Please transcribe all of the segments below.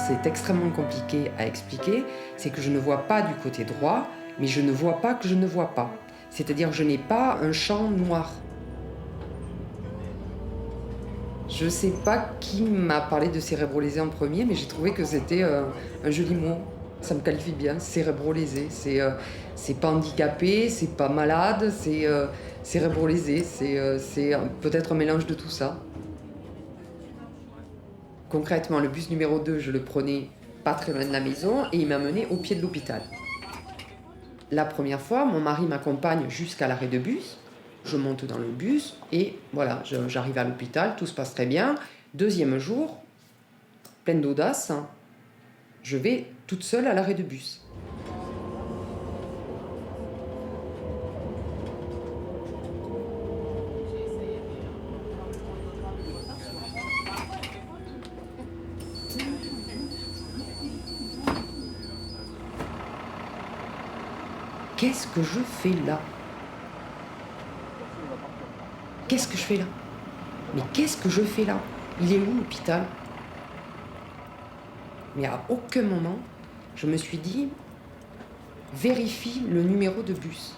c'est extrêmement compliqué à expliquer, c'est que je ne vois pas du côté droit, mais je ne vois pas que je ne vois pas. C'est-à-dire que je n'ai pas un champ noir. Je ne sais pas qui m'a parlé de cérébrolésé en premier, mais j'ai trouvé que c'était un joli mot. Ça me qualifie bien, cérébrolésé. C'est pas handicapé, c'est pas malade, c'est cérébrolésé. C'est peut-être un mélange de tout ça. Concrètement, le bus numéro 2, je le prenais pas très loin de la maison et il m'a mené au pied de l'hôpital. La première fois, mon mari m'accompagne jusqu'à l'arrêt de bus. Je monte dans le bus et voilà, j'arrive à l'hôpital, tout se passe très bien. Deuxième jour, pleine d'audace, je vais toute seule à l'arrêt de bus. Qu'est-ce que je fais là? Qu'est-ce que je fais là? Mais qu'est-ce que je fais là? Il est où l'hôpital? Mais à aucun moment, je me suis dit, vérifie le numéro de bus.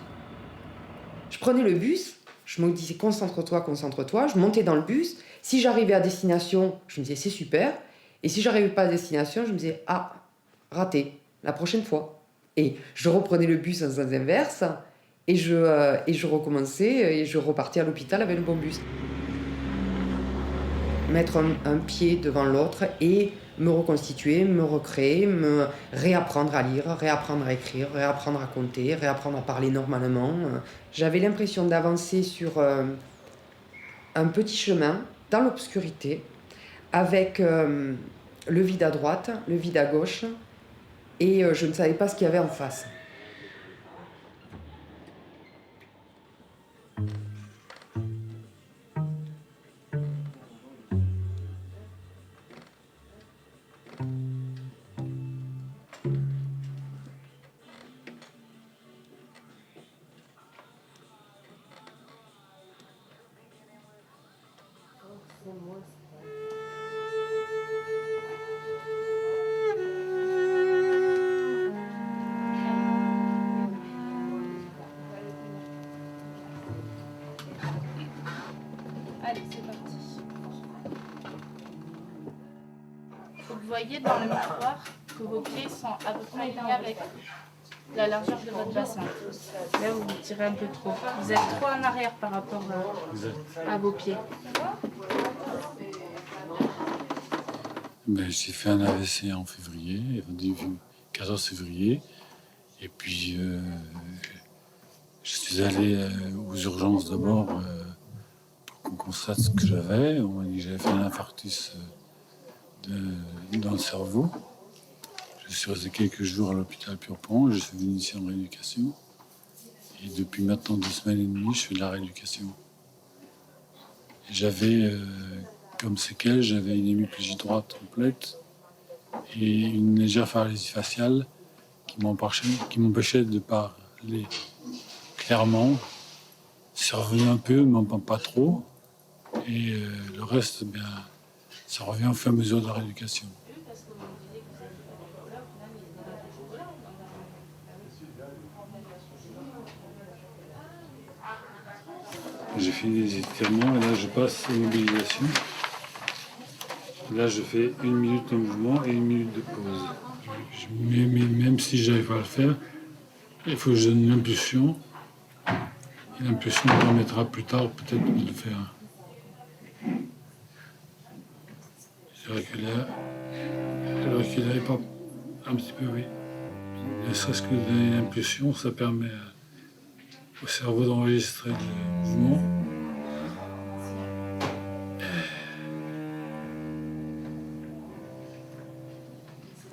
Je prenais le bus, je me disais concentre-toi, concentre-toi, je montais dans le bus. Si j'arrivais à destination, je me disais c'est super. Et si j'arrivais pas à destination, je me disais ah, raté, la prochaine fois. Et je reprenais le bus en sens inverse et je recommençais et je repartais à l'hôpital avec le bon bus. Mettre un pied devant l'autre et me reconstituer, me recréer, me réapprendre à lire, réapprendre à écrire, réapprendre à compter, réapprendre à parler normalement. J'avais l'impression d'avancer sur un petit chemin dans l'obscurité avec le vide à droite, le vide à gauche et je ne savais pas ce qu'il y avait en face. Allez, c'est parti. Vous voyez dans le miroir que vos pieds sont à peu près alignés avec la largeur de votre bassin. Là, vous vous tirez un peu trop. Vous êtes trop en arrière par rapport à vos pieds. Ben, j'ai fait un AVC en février, début 14 février. Et puis, je suis allé aux urgences d'abord pour qu'on constate ce que j'avais. On m'a dit que j'avais fait un infarctus dans le cerveau. Je suis resté quelques jours à l'hôpital Purpan. Je suis venu ici en rééducation. Et depuis maintenant 2 semaines et demie, je fais de la rééducation. Et j'avais, comme séquelle, j'avais une hémiplégie droite complète et une légère paralysie faciale qui m'empêchait de parler clairement. C'est revenu un peu, mais pas trop. Et le reste, bien, ça revient au fur et à mesure de la rééducation. J'ai fini les étirements et là je passe aux mobilisations. Là je fais 1 minute de mouvement et 1 minute de pause. Mais même si je n'arrive pas à le faire, il faut que je donne l'impulsion. Et l'impulsion me permettra plus tard peut-être de le faire. C'est vrai que là, le recul n'est pas un petit peu, oui. Ne serait-ce que donner l'impulsion, ça permet au cerveau d'enregistrer le mouvement.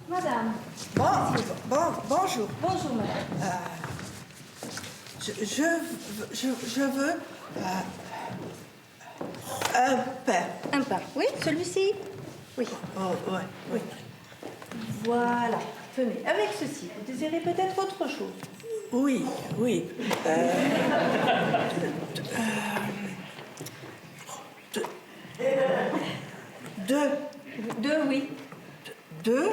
Madame. Bonjour. Bonjour, madame. Je veux un pain. Un pain. Oui, celui-ci. Oui. Oh, ouais, oui. Voilà. Tenez, avec ceci, vous désirez peut-être autre chose? Oui. Deux. Deux, oui. Deux.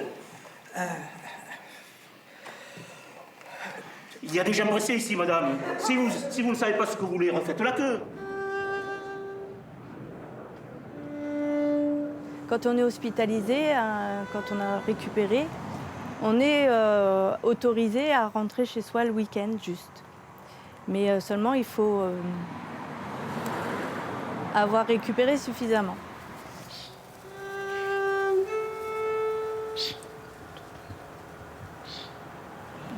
Il y a des gens blessés ici, madame. Si vous ne savez pas ce que vous voulez, refaites la queue. Quand on est hospitalisé, quand on a récupéré, on est autorisé à rentrer chez soi le week-end juste. Mais seulement il faut avoir récupéré suffisamment.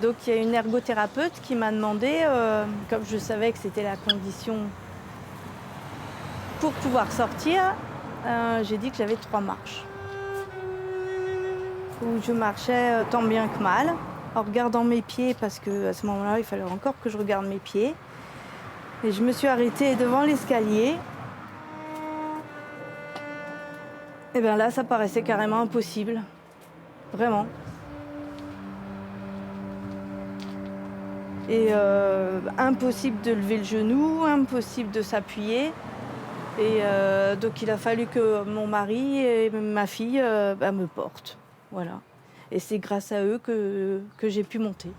Donc il y a une ergothérapeute qui m'a demandé, comme je savais que c'était la condition pour pouvoir sortir, j'ai dit que j'avais 3 marches. Où je marchais tant bien que mal, en regardant mes pieds, parce qu'à ce moment-là, il fallait encore que je regarde mes pieds. Et je me suis arrêtée devant l'escalier. Et bien là, ça paraissait carrément impossible. Vraiment. Et impossible de lever le genou, impossible de s'appuyer. Et donc il a fallu que mon mari et ma fille me portent. Voilà. Et c'est grâce à eux que j'ai pu monter.